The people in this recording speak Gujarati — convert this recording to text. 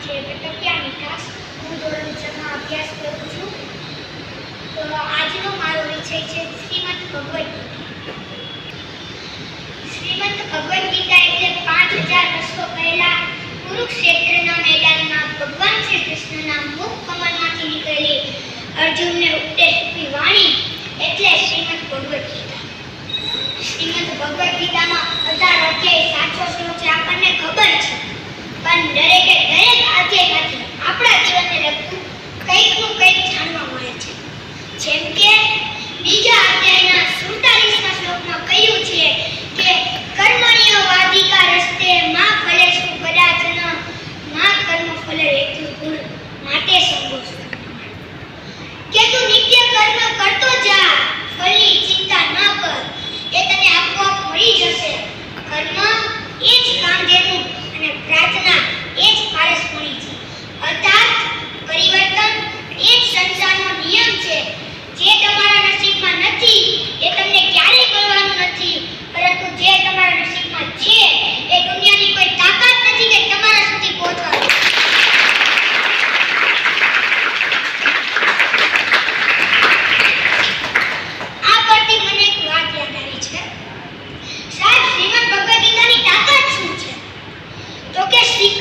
છે ટકટકિયા નિકાસ. હું ધોરણ 6 માં અભ્યાસ કરું છું. તો આજનો મારો વિષય છે શ્રીમદ ભગવદ ગીતા. શ્રીમદ ભગવદ ગીતા એટલે 5000 વર્ષો પહેલા કુરુક્ષેત્રના મેદાનમાં ભગવાન શ્રી કૃષ્ણના મુખ કમળમાંથી નીકળેલી અર્જુનને ઉપદેશરૂપી વાણી એટલે શ્રીમદ ભગવદ ગીતા. શ્રીમદ ભગવદ ગીતામાં 18 અધ્યાય 700 શ્લોક છે, આપણને ખબર છે. પણ દરેક અધ્યાયમાંથી આપણા જીવનને લગતું કંઈકનું કંઈક જાણવા મળે છે. જેમ કે બીજા અધ્યાયના 47મા શ્લોકમાં કહ્યું છે કે કર્મણ્ય વાધિકારસ્તે મા ફલેષુ કદાચન મા કર્મ ફલ હેતુ ગુણ માટે સંગોષ. કે તું નિત્ય કર્મ કરતો જા, ફળની ચિંતા ન કર, એ તને આપોઆપ મળી જશે. કર્મ એ જ કામધેનુ અને પ્રાર્થના એ જ પારસમણી છે. અર્થાત પરિવર્તન એ જ સંસારનો નિયમ છે. જે તમારા નસીબમાં નથી એ તમને ક્યારેય મળવાનું નથી, પરંતુ જે તમારા નસીબમાં છે એ દુનિયાની કોઈ તાકાત નથી કે તમારા સુધી પહોંચવાનું. આ પરથી મને એક વાત યાદ આવી છે. સાહેબ, શ્રીમદ ભગવદ ગીતાની તાકાત શું છે? તો કે શ્રી